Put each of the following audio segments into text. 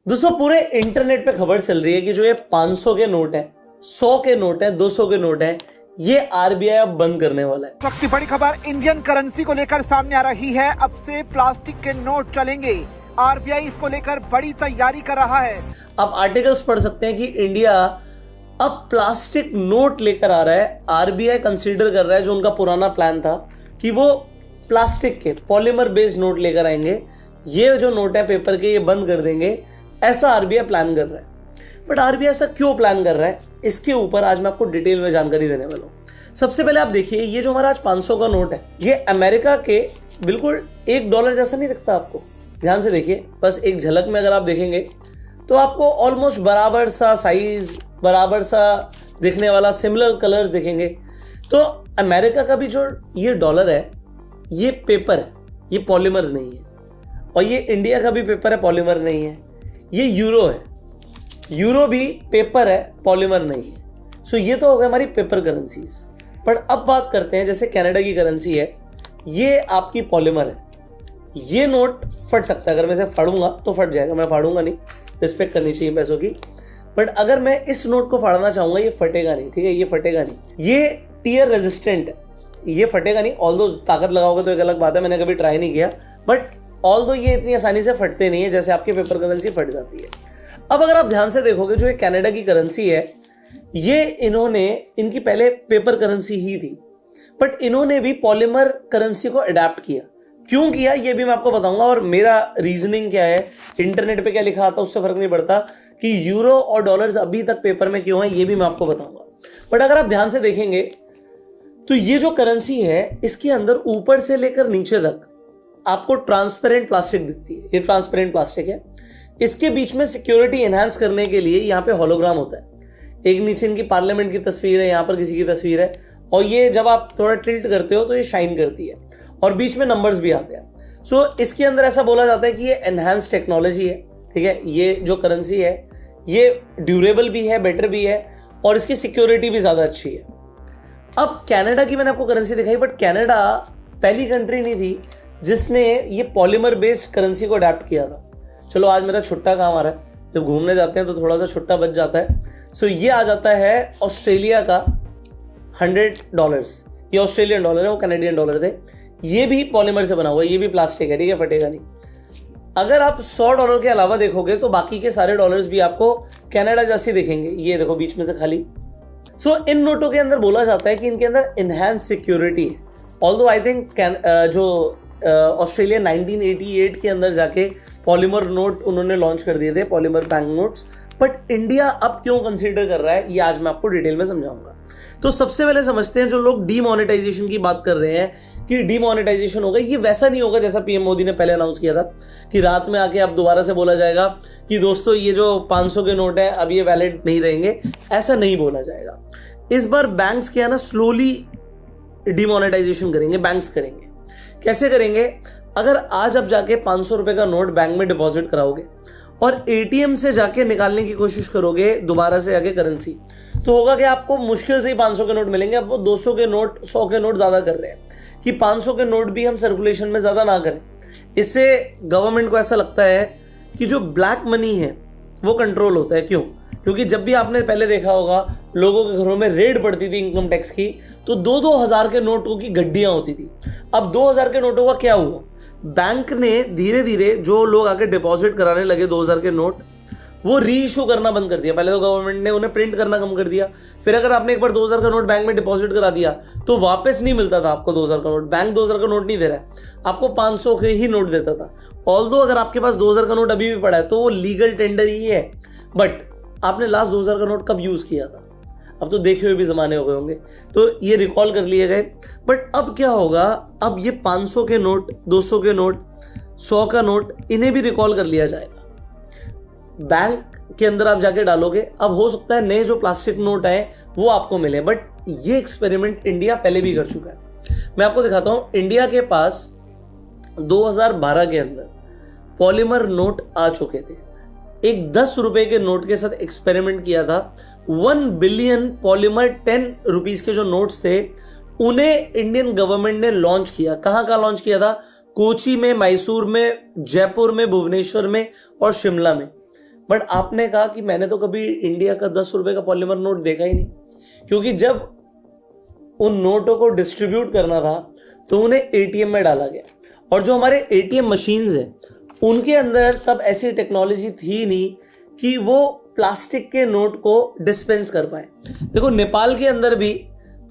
दोस्तों पूरे इंटरनेट पे खबर चल रही है कि जो ये 500 के नोट है, 100 के नोट है, 200 के नोट है, ये आरबीआई अब बंद करने वाला है। वक्त की बड़ी खबर इंडियन करेंसी को लेकर सामने आ रही है। अब से प्लास्टिक के नोट चलेंगे। आरबीआई इसको लेकर बड़ी तैयारी कर रहा है। आप आर्टिकल्स पढ़ सकते हैं कि इंडिया अब प्लास्टिक नोट लेकर आ रहा है। आरबीआई कंसीडर कर रहा है, जो उनका पुराना प्लान था कि वो प्लास्टिक के पॉलीमर बेस्ड नोट लेकर आएंगे, ये जो नोट है पेपर के ये बंद कर देंगे, ऐसा आरबीआई प्लान कर रहा है। बट आरबीआई ऐसा क्यों प्लान कर रहा है, इसके ऊपर आज मैं आपको डिटेल में जानकारी देने वाला हूं। सबसे पहले आप देखिए, ये जो हमारा आज 500 का नोट है, ये अमेरिका के बिल्कुल $1 जैसा नहीं दिखता आपको। ध्यान से देखिए, बस एक झलक में अगर आप देखेंगे तो आपको ऑलमोस्ट बराबर सा साइज, बराबर सा दिखने वाला सिमिलर कलर्स दिखेंगे। तो अमेरिका का भी जो ये डॉलर है, ये पेपर है, ये पॉलीमर नहीं है। और ये इंडिया का भी पेपर है, पॉलीमर नहीं है। ये यूरो है, यूरो भी पेपर है, पॉलीमर नहीं है। सो ये तो हो गया हमारी पेपर करेंसीज। पर अब बात करते हैं, जैसे कनाडा की करेंसी है, ये आपकी पॉलीमर है। ये नोट फट सकता है, अगर मैं इसे फाड़ूंगा तो फट जाएगा, मैं फाड़ूंगा नहीं, रिस्पेक्ट करनी चाहिए पैसों की। बट अगर मैं इस नोट को फाड़ना चाहूंगा, ये फटेगा नहीं, ठीक है, ये फटेगा नहीं। ये टीयर रेजिस्टेंट है, ये फटेगा नहीं। ऑल्दो ताकत लगाओगे तो एक अलग बात है, मैंने कभी ट्राई नहीं किया, बट ऑल्दो ये इतनी आसानी से फटते नहीं है जैसे आपकी पेपर करेंसी फट जाती है। अब अगर आप ध्यान से देखोगे, जो ये कनाडा की करेंसी है, ये इनकी पहले पेपर करेंसी ही थी, बट इन्होंने भी पॉलीमर करेंसी को अडेप्ट किया। क्यों किया ये भी मैं आपको बताऊंगा, और मेरा रीजनिंग क्या है, इंटरनेट पे क्या लिखा आता उससे फर्क नहीं पड़ता कि यूरो और डॉलर्स अभी तक पेपर में क्यों है, ये भी मैं आपको बताऊंगा। बट अगर आप ध्यान से देखेंगे तो ये जो करेंसी है, इसके अंदर ऊपर से लेकर नीचे तक आपको ट्रांसपेरेंट प्लास्टिक दिखती है। ये ट्रांसपेरेंट प्लास्टिक है। इसके बीच में सिक्योरिटी एनहांस करने के लिए यहाँ पे होलोग्राम होता है। एक नीचे इनकी पार्लियामेंट की तस्वीर है, यहाँ पर किसी की तस्वीर है, और ये जब आप थोड़ा टिल्ट करते हो तो ये शाइन करती है, और बीच में नंबर्स भी आते हैं। सो इसके अंदर ऐसा बोला जाता है कि ये एनहांस टेक्नोलॉजी है, ठीक है। ये जो करेंसी है, ये ड्यूरेबल भी है, बेटर भी है, और इसकी सिक्योरिटी भी ज्यादा अच्छी है। अब कनाडा की मैंने आपको करेंसी दिखाई, बट कनाडा पहली कंट्री नहीं थी जिसने ये पॉलीमर बेस्ड करेंसी को अडेप्ट किया था। चलो आज मेरा छुट्टा काम आ रहा है, जब घूमने जाते हैं तो थोड़ा सा छुट्टा बच जाता है। सो ये आ जाता है ऑस्ट्रेलिया का $100। ये ऑस्ट्रेलियन डॉलर है, वो कनेडियन डॉलर थे। ये भी पॉलीमर से बना हुआ है, ये भी प्लास्टिक है, ठीक है, फटेगा नहीं। अगर आप $100 के अलावा देखोगे तो बाकी के सारे डॉलर्स भी आपको कनाडा जैसे दिखेंगे। ये देखो बीच में से खाली। सो इन नोटों के अंदर बोला जाता है कि इनके अंदर इनहैंस सिक्योरिटी है। ऑल्दो आई थिंक जो ऑस्ट्रेलिया 1988 के अंदर जाके पॉलीमर नोट उन्होंने लॉन्च कर दिए थे, polymer bank notes. But India अब क्यों कंसीडर कर रहा है, ये आज मैं आपको डिटेल में समझाऊंगा। तो सबसे पहले समझते हैं, जो लोग डीमोनेटाइजेशन की बात कर रहे हैं कि डीमोनेटाइजेशन होगा, ये वैसा नहीं होगा जैसा पीएम मोदी ने पहले अनाउंस किया था कि रात में आके अब दोबारा से बोला जाएगा कि दोस्तों ये जो 500 के नोट हैं अब ये वैलिड नहीं रहेंगे। ऐसा नहीं बोला जाएगा। इस बार बैंक्स क्या है ना, स्लोली डीमोनेटाइजेशन करेंगे, बैंक्स करेंगे। कैसे करेंगे? अगर आज आप जाके 500 रुपए का नोट बैंक में डिपॉजिट कराओगे और एटीएम से जाके निकालने की कोशिश करोगे दोबारा से आके करेंसी, तो होगा कि आपको मुश्किल से ही 500 के नोट मिलेंगे। अब वो 200 के नोट, 100 के नोट ज्यादा कर रहे हैं कि 500 के नोट भी हम सर्कुलेशन में ज्यादा ना करें। इससे गवर्नमेंट को ऐसा लगता है कि जो ब्लैक मनी है वो कंट्रोल होता है। क्यों? क्योंकि जब भी आपने पहले देखा होगा लोगों के घरों में रेड पड़ती थी इनकम टैक्स की, तो 2-2 हजार के नोटों की गड्डियां होती थी। अब 2000 के नोटों का क्या हुआ? बैंक ने धीरे धीरे जो लोग आके डिपॉजिट कराने लगे 2000 के नोट, वो री इशू करना बंद कर दिया। पहले तो गवर्नमेंट ने उन्हें प्रिंट करना कम कर दिया। फिर अगर आपने एक बार 2000 का नोट बैंक में डिपॉजिट करा दिया तो वापस नहीं मिलता था आपको 2000 का नोट। बैंक 2000 का नोट नहीं दे रहा है, आपको 500 के ही नोट देता था। ऑल्दो अगर आपके पास 2000 का नोट अभी भी पड़ा है तो वो लीगल टेंडर ही है, बट आपने लास्ट 2000 का नोट कब यूज किया था? अब तो देखे हुए भी जमाने हो गए होंगे, तो ये रिकॉल कर लिए गए। बट अब क्या होगा, अब ये 500 के नोट, 200 के नोट, 100 का नोट, इन्हें भी रिकॉल कर लिया जाएगा। बैंक के अंदर आप जाके डालोगे, अब हो सकता है नए जो प्लास्टिक नोट आए वो आपको मिले। बट ये एक्सपेरिमेंट इंडिया पहले भी कर चुका है। मैं आपको दिखाता हूं। इंडिया के पास 2012 के अंदर पॉलीमर नोट आ चुके थे। एक 10 रुपए के नोट के साथ एक्सपेरिमेंट किया था। 1 बिलियन पॉलीमर 10 रुपीज के जो नोट्स थे, उन्हें इंडियन गवर्नमेंट ने लॉन्च किया। कहां कहां लॉन्च किया था? कोची में, मैसूर में, जयपुर में, भुवनेश्वर में और शिमला में। बट आपने कहा कि मैंने तो कभी इंडिया का 10 रुपए का पॉलीमर नोट देखा ही नहीं, क्योंकि जब उन नोटों को डिस्ट्रीब्यूट करना था तो उन्हें एटीएम में डाला गया, और जो हमारे एटीएम मशीन्स हैं उनके अंदर तब ऐसी टेक्नोलॉजी थी नहीं कि वो प्लास्टिक के नोट को डिस्पेंस कर पाए। देखो, नेपाल के अंदर भी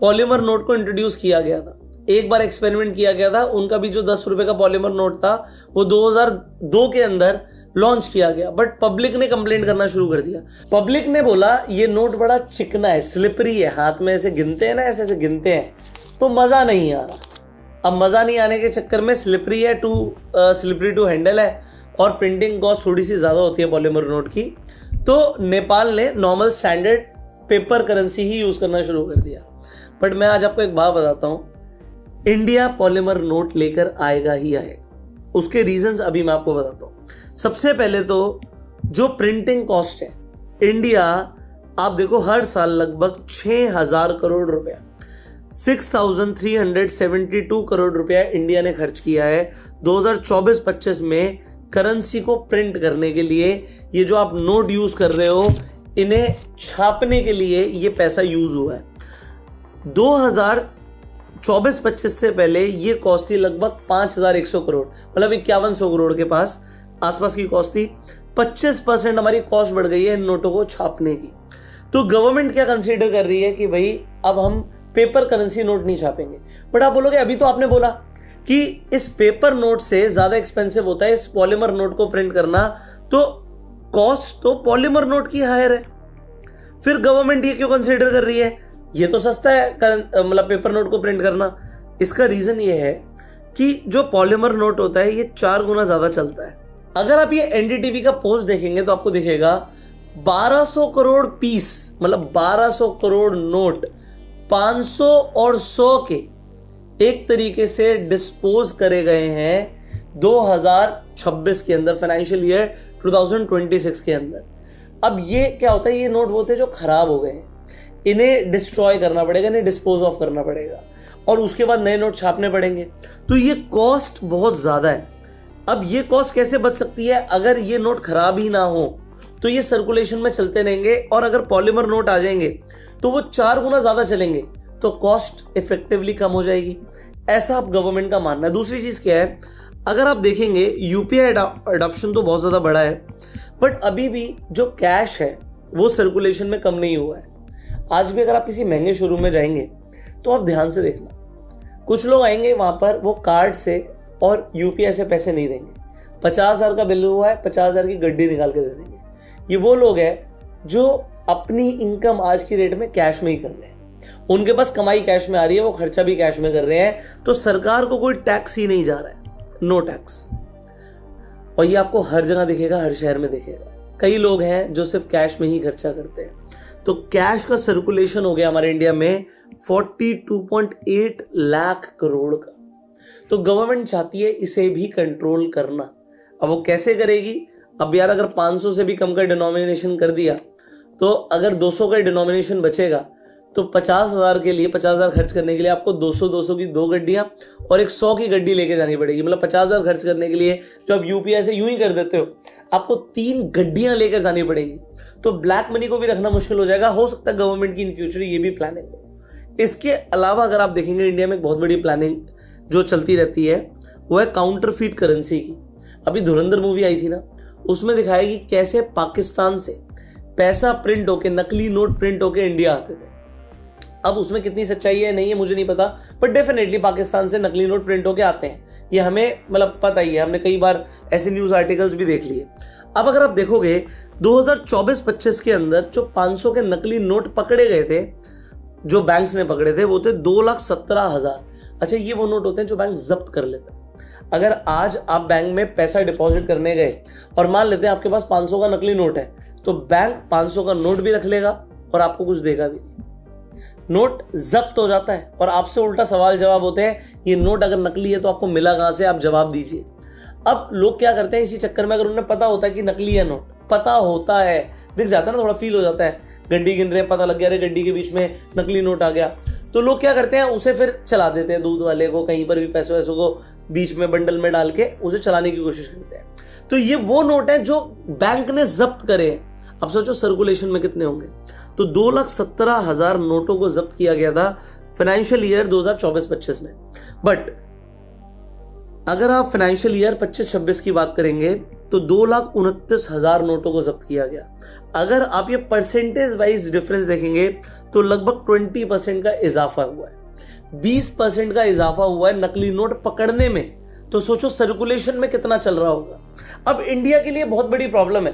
पॉलीमर नोट को इंट्रोड्यूस किया गया था, एक बार एक्सपेरिमेंट किया गया था, उनका भी जो 10 रुपए का पॉलीमर नोट था वो 2002 के अंदर लॉन्च किया गया, बट पब्लिक ने कंप्लेंट करना शुरू कर दिया। पब्लिक ने बोला ये नोट बड़ा चिकना है, स्लिपरी है, हाथ में ऐसे गिनते हैं ना, ऐसे ऐसे गिनते हैं तो मजा नहीं आ रहा। अब मजा नहीं आने के चक्कर में स्लिपरी है, स्लिपरी टू हैंडल है, और प्रिंटिंग कॉस्ट थोड़ी सी ज्यादा होती है पॉलीमर नोट की, तो नेपाल ने नॉर्मल स्टैंडर्ड पेपर करेंसी ही यूज करना शुरू कर दिया। बट मैं आज आपको एक बात बताता हूं, इंडिया पॉलीमर नोट लेकर आएगा ही आएगा। उसके रीजंस अभी मैं आपको बताता हूं। सबसे पहले तो जो प्रिंटिंग कॉस्ट है, इंडिया आप देखो हर साल लगभग 6,000 करोड़ रुपया, 6,372 करोड़ रुपया इंडिया ने खर्च किया है 2024-25 में करेंसी को प्रिंट करने के लिए। ये जो आप नोट यूज कर रहे हो, इन्हें छापने के लिए ये पैसा यूज हुआ है। 2024-25 से पहले ये कॉस्ट थी लगभग 5,100 करोड़, मतलब 5100 करोड़ के पास आसपास की कॉस्ट थी। 25% हमारी कॉस्ट बढ़ गई है इन नोटों को छापने की। तो गवर्नमेंट क्या कंसीडर कर रही है कि भाई अब हम पेपर करेंसी नोट नहीं छापेंगे। बट आप बोलोगे अभी तो आपने बोला कि इस पेपर नोट से ज्यादा एक्सपेंसिव होता है इस पॉलीमर नोट को प्रिंट करना, तो कॉस्ट तो पॉलीमर नोट की हायर है। फिर गवर्नमेंट ये क्यों कंसीडर कर रही है ये तो सस्ता है मतलब पेपर नोट को प्रिंट करना? इसका रीजन ये है कि जो पॉलीमर नोट होता है ये 4 गुना ज्यादा चलता है। अगर आप ये एनडीटीवी का पोस्ट देखेंगे तो आपको दिखेगा 1200 करोड़ पीस, मतलब 1200 करोड़ नोट 500 और 100 के एक तरीके से डिस्पोज करे गए हैं 2026 के अंदर, फाइनेंशियल ईयर 2026 के अंदर। अब ये क्या होता है, ये नोट होते हैं जो खराब हो गए हैं, इन्हें डिस्ट्रॉय करना पड़ेगा, इन्हें डिस्पोज ऑफ करना पड़ेगा, और उसके बाद नए नोट छापने पड़ेंगे। तो ये कॉस्ट बहुत ज्यादा है। अब ये कॉस्ट कैसे बच सकती है? अगर ये नोट खराब ही ना हो तो ये सर्कुलेशन में चलते रहेंगे, और अगर पॉलीमर नोट आ जाएंगे तो वो 4 गुना ज्यादा चलेंगे, तो कॉस्ट इफेक्टिवली कम हो जाएगी। ऐसा अब गवर्नमेंट का मानना है। दूसरी चीज क्या है, अगर आप देखेंगे यूपीआई अडॉप्शन तो बहुत ज्यादा बड़ा है, बट अभी भी जो कैश है वो सर्कुलेशन में कम नहीं हुआ है। आज भी अगर आप किसी महंगे शोरूम में जाएंगे तो आप ध्यान से देखना, कुछ लोग आएंगे वहां पर वो कार्ड से और यूपीआई से पैसे नहीं देंगे। 50,000 का बिल हुआ है, 50,000 की गड्डी निकाल के दे देंगे। ये वो लोग हैं जो अपनी इनकम आज की रेट में कैश में ही कर रहे हैं, उनके पास कमाई कैश में आ रही है, वो खर्चा भी कैश में कर रहे हैं, तो सरकार को कोई टैक्स ही नहीं जा रहा है, नो टैक्स। और ये आपको हर जगह दिखेगा, हर शहर में दिखेगा। कई लोग हैं जो सिर्फ कैश में ही खर्चा करते हैं। तो कैश का सर्कुलेशन हो गया हमारे इंडिया में 42.8 लाख करोड़ का। तो गवर्नमेंट चाहती है इसे भी कंट्रोल करना। अब वो कैसे करेगी? अब यार अगर 500 से भी कम का डिनोमिनेशन कर दिया, तो अगर 200 का डिनोमिनेशन बचेगा तो 50,000 के लिए, 50,000 खर्च करने के लिए आपको 200 की 2 गड्डियां और एक 100 की गड्डी लेके जानी पड़ेगी। मतलब 50,000 खर्च करने के लिए जो आप यूपीआई से यूं ही कर देते हो, आपको 3 गड्डियां लेकर जानी पड़ेगी। तो ब्लैक मनी को भी रखना मुश्किल हो जाएगा। हो सकता है गवर्नमेंट की इन फ्यूचर ये भी प्लानिंग हो। इसके अलावा अगर आप देखेंगे इंडिया में एक बहुत बड़ी प्लानिंग जो चलती रहती है वो है काउंटरफीट करेंसी की। अभी धुरंधर मूवी आई थी ना, उसमें दिखाया कि कैसे पाकिस्तान से पैसा प्रिंट होके, नकली नोट प्रिंट होके इंडिया आते थे। अब उसमें कितनी सच्चाई है नहीं है मुझे नहीं पता, बट डेफिनेटली पाकिस्तान से नकली नोट प्रिंट होके आते हैं, ये हमें मतलब पता ही है, हमने कई बार ऐसे न्यूज आर्टिकल्स भी देख लिए। अब अगर आप देखोगे 2024-25 के अंदर जो 500 के नकली नोट पकड़े गए थे, जो बैंक्स ने पकड़े थे, वो थे 2,17,000। अच्छा, ये वो नोट होते हैं जो बैंक जब्त कर लेते हैं। अगर आज आप बैंक में पैसा डिपॉजिट करने गए और मान लेते हैं आपके पास 500 का नकली नोट है, तो बैंक 500 का नोट भी रख लेगा और आपको कुछ देगा भी नहीं। नोट जब्त हो जाता है और आपसे उल्टा सवाल जवाब होते हैं, ये नोट अगर नकली है तो आपको मिला कहां से, आप जवाब दीजिए। अब लोग क्या करते हैं इसी चक्कर में, अगर उन्हें पता होता है कि नकली है नोट, पता होता है, दिख जाता है ना, थोड़ा फील हो जाता है, गड्डी गिन रहे हैं, पता लग गया, अरे गड्डी के बीच में नकली नोट आ गया, तो लोग क्या करते हैं उसे फिर चला देते हैं, दूध वाले को, कहीं पर भी पैसों वैसों को बीच में बंडल में डाल के उसे चलाने की कोशिश करते हैं। तो ये वो नोट है जो बैंक ने जब्त करे हैं। अब सोचो सर्कुलेशन में कितने होंगे। तो 2,17,000 नोटों को जब्त किया गया था फाइनेंशियल ईयर 2024-25 में। बट अगर आप फाइनेंशियल ईयर 25-26 की बात करेंगे तो 2,29,000 नोटों को जब्त किया गया। अगर आप ये परसेंटेज वाइज डिफरेंस देखेंगे तो लगभग 20% का इजाफा हुआ है, 20% का इजाफा हुआ है नकली नोट पकड़ने में। तो सोचो सर्कुलेशन में कितना चल रहा होगा। अब इंडिया के लिए बहुत बड़ी प्रॉब्लम है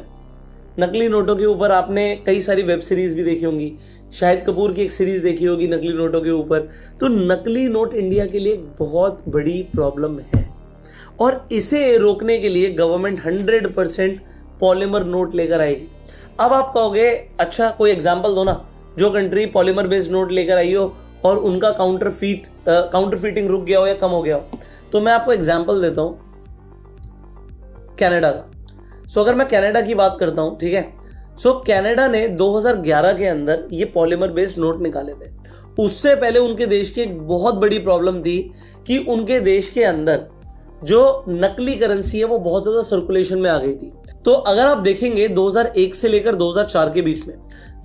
नकली नोटों के ऊपर। आपने कई सारी वेब सीरीज भी देखी होंगी, शाहिद कपूर की एक सीरीज देखी होगी नकली नोटों के ऊपर। तो नकली नोट इंडिया के लिए एक बहुत बड़ी प्रॉब्लम है और इसे रोकने के लिए गवर्नमेंट 100% पॉलीमर नोट लेकर आएगी। अब आप कहोगे अच्छा कोई एग्जांपल दो ना, जो कंट्री पॉलीमर बेस्ड नोट लेकर आई हो और उनका काउंटरफीटिंग रुक गया हो या कम हो गया हो। तो मैं आपको एग्जांपल देता हूं कनाडा का। सो अगर मैं कनाडा की बात करता हूं, ठीक है, सो कनाडा ने 2011 के अंदर ये पॉलीमर बेस्ड नोट निकाले थे। उससे पहले उनके देश की एक बहुत बड़ी प्रॉब्लम थी कि उनके देश के अंदर जो नकली करेंसी है वो बहुत ज्यादा सर्कुलेशन में आ गई थी। तो अगर आप देखेंगे 2001 से लेकर 2004 के बीच में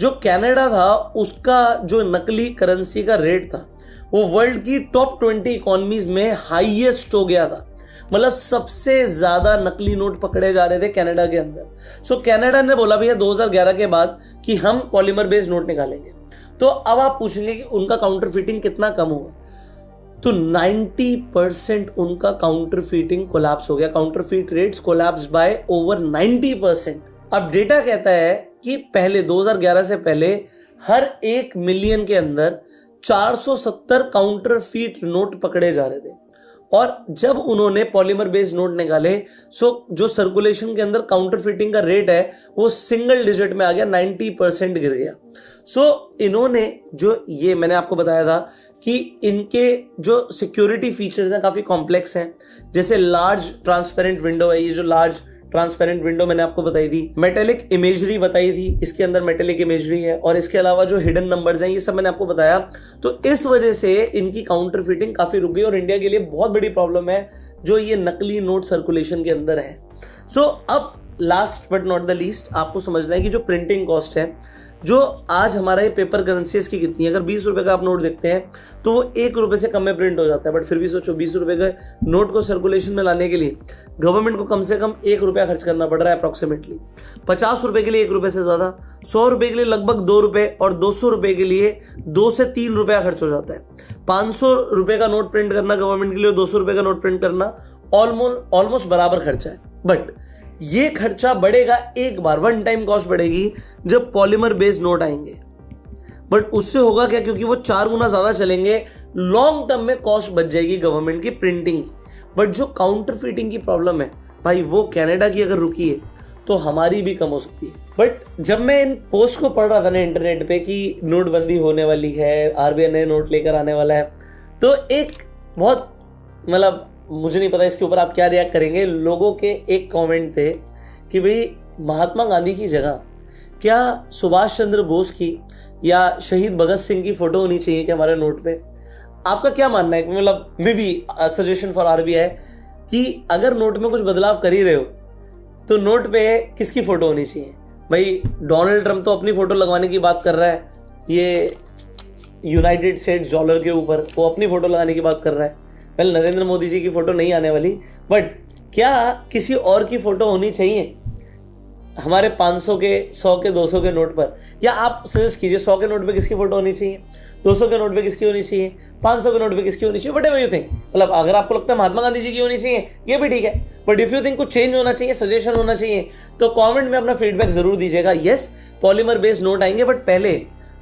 जो कनाडा था उसका जो नकली करेंसी का रेट था वो वर्ल्ड की टॉप 20 इकोनॉमीज में हाईएस्ट हो गया था। मतलब सबसे ज्यादा नकली नोट पकड़े जा रहे थे कनाडा के अंदर। सो कनाडा ने बोला भैया 2011 के बाद कि हम पॉलीमर बेस्ड नोट निकालेंगे। तो अब आप पूछेंगे कि उनका काउंटरफीटिंग कितना कम होगा। तो 90% उनका काउंटरफीटिंग कोलैप्स हो गया। Counterfeit rates collapse by over 90%। अब डेटा कहता है कि पहले 2011 से पहले हर 1 मिलियन के अंदर 470 काउंटरफीट नोट पकड़े जा रहे थे। और जब उन्होंने पॉलीमर बेस्ड नोट निकाले सो जो सर्कुलेशन के अंदर काउंटरफीटिंग का रेट है वो सिंगल डिजिट में आ गया, 90% गिर गया। सो इन्होंने जो ये मैंने आपको बताया था कि इनके जो सिक्योरिटी फीचर्स हैं काफी कॉम्प्लेक्स हैं। जैसे लार्ज ट्रांसपेरेंट विंडो है, ये जो लार्ज ट्रांसपेरेंट विंडो मैंने आपको बताई थी, मेटेलिक इमेजरी बताई थी, इसके अंदर मेटेलिक इमेजरी है और इसके अलावा जो हिडन नंबर्स हैं ये सब मैंने आपको बताया। तो इस वजह से इनकी काउंटरफीटिंग काफी रुक गई और इंडिया के लिए बहुत बड़ी प्रॉब्लम है जो ये नकली नोट सर्कुलेशन के अंदर है। सो अब last but not the least आपको समझना है कि जो प्रिंटिंग कॉस्ट है, जो आज हमारा ये पेपर करेंसीज की कितनी है। अगर 20 रुपए का आप नोट देखते हैं तो वो 1 रुपए से कम में प्रिंट हो जाता है। बट फिर भी सोचो 20 रुपए के नोट को सर्कुलेशन में लाने के लिए गवर्नमेंट को कम से कम 1 रुपया खर्च करना पड़ रहा है अप्रोक्सीमेटली। 50 रुपए के लिए 1 रुपए से ज्यादा, 100 रुपए के लिए लगभग 2 रुपए और 200 रुपए के लिए 2 से 3 रुपया खर्च हो जाता है। 500 रुपए का नोट प्रिंट करना गवर्नमेंट के लिए, 200 रुपए का नोट प्रिंट करना ऑलमोस्ट बराबर खर्चा है। बट ये खर्चा बढ़ेगा एक बार, वन टाइम कॉस्ट बढ़ेगी जब पॉलीमर बेस्ड नोट आएंगे। बट उससे होगा क्या, क्योंकि वो 4 गुना ज्यादा चलेंगे, लॉन्ग टर्म में कॉस्ट बच जाएगी गवर्नमेंट की प्रिंटिंग की। बट जो काउंटरफीटिंग की प्रॉब्लम है भाई वो कनाडा की अगर रुकी है तो हमारी भी कम हो सकती है। बट जब मैं इन पोस्ट को पढ़ रहा था ना इंटरनेट पे कि नोटबंदी होने वाली है, आरबीआई नए नोट लेकर आने वाला है, तो एक बहुत मतलब मुझे नहीं पता इसके ऊपर आप क्या रिएक्ट करेंगे, लोगों के एक कमेंट थे कि भाई महात्मा गांधी की जगह क्या सुभाष चंद्र बोस की या शहीद भगत सिंह की फोटो होनी चाहिए क्या हमारे नोट पे। आपका क्या मानना है? मतलब may be suggestion for RBI कि अगर नोट में कुछ बदलाव कर ही रहे हो तो नोट पे किसकी फोटो होनी चाहिए। भाई डोनाल्ड ट्रंप तो अपनी फोटो लगवाने की बात कर रहा है, ये यूनाइटेड स्टेट्स डॉलर के ऊपर वो अपनी फोटो लगाने की बात कर रहा है। वेल नरेंद्र मोदी जी की फोटो नहीं आने वाली, बट क्या किसी और की फोटो होनी चाहिए हमारे 500 के 100 के 200 के नोट पर? या आप सजेस्ट कीजिए 100 के नोट पे किसकी फोटो होनी चाहिए, 200 के नोट पे किसकी होनी चाहिए, 500 के नोट पे किसकी होनी चाहिए, व्हाटएवर यू थिंक। मतलब अगर आपको लगता है महात्मा गांधी जी की होनी चाहिए ये भी ठीक है, बट इफ यू थिंक कुछ चेंज होना चाहिए, सजेशन होना चाहिए, तो कमेंट में अपना फीडबैक जरूर दीजिएगा। यस पॉलीमर बेस्ड नोट आएंगे, बट पहले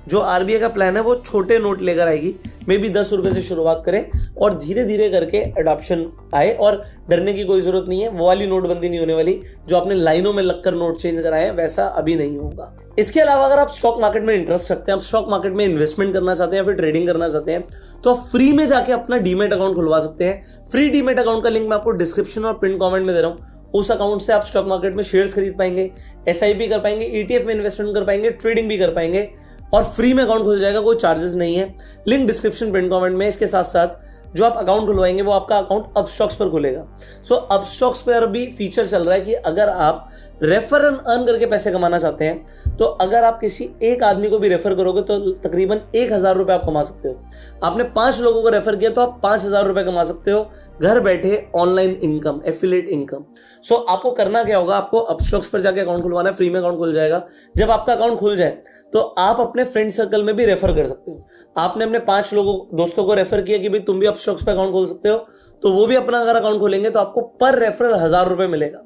जो आरबीआई का प्लान है वो छोटे नोट लेकर आएगी। मे बी 10 रुपए से शुरुआत करें और धीरे धीरे करके अडॉप्शन आए, और डरने की कोई जरूरत नहीं है। वो वाली नोटबंदी नहीं होने वाली जो आपने लाइनों में लगकर नोट चेंज कराए हैं, वैसा अभी नहीं होगा। इसके अलावा अगर आप स्टॉक मार्केट में इंटरेस्ट रखते हैं, आप स्टॉक मार्केट में इन्वेस्टमेंट करना चाहते हैं या फिर ट्रेडिंग करना चाहते हैं, तो आप फ्री में जाके अपना डीमेट अकाउंट खुलवा सकते हैं। फ्री डीमेट अकाउंट का लिंक मैं आपको डिस्क्रिप्शन और पिन कमेंट में दे रहा हूं। उस अकाउंट से आप स्टॉक मार्केट में शेयर्स खरीद पाएंगे, एसआईपी कर पाएंगे, ईटीएफ में इन्वेस्टमेंट कर पाएंगे, ट्रेडिंग भी कर पाएंगे और फ्री में अकाउंट खुल जाएगा, कोई चार्जेस नहीं है। लिंक डिस्क्रिप्शन पिन कमेंट में। इसके साथ साथ जो आप अकाउंट खुलवाएंगे वो आपका अकाउंट अपस्टॉक्स पर खुलेगा। सो अपस्टॉक्स पर अभी फीचर चल रहा है कि अगर आप रेफर एंड अर्न करके पैसे कमाना चाहते हैं तो अगर आप किसी एक आदमी को भी रेफर करोगे तो तकरीबन 1000 रुपए आप कमा सकते हो। आपने 5 लोगों को रेफर किया तो आप 5000 रुपए कमा सकते हो घर बैठे, ऑनलाइन इनकम, एफिलिएट इनकम। सो आपको करना क्या होगा, आपको अपस्टॉक्स पर जाके अकाउंट खुलवाना है, फ्री में अकाउंट खुल जाएगा। जब आपका अकाउंट खुल जाए तो आप अपने फ्रेंड सर्कल में भी रेफर कर सकते हो। आपने अपने 5 दोस्तों को रेफर किया कि भाई तुम भी अपस्टॉक्स पे अकाउंट खोल सकते हो, तो वो भी अपना अगर अकाउंट खोलेंगे तो आपको पर रेफरल 1000 रुपए मिलेगा।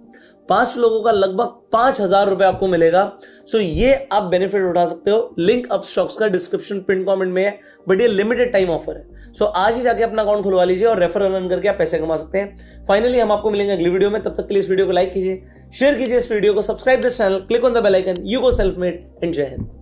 5 लोगों का लगभग 5000 रुपए आपको मिलेगा। सो ये आप बेनिफिट उठा सकते हो। लिंक अपस्टॉक्स का डिस्क्रिप्शन पिन कमेंट में है, बट ये लिमिटेड टाइम ऑफर है। सो आज ही जाके अपना अकाउंट खुलवा लीजिए और रेफर रन करके आप पैसे कमा सकते हैं। फाइनली हम आपको मिलेंगे अगली वीडियो में, तब तक के लिए इस वीडियो को लाइक कीजिए, शेयर कीजिए इस वीडियो को, subscribe this channel, click on the bell icon. You go self made and जय हिंद।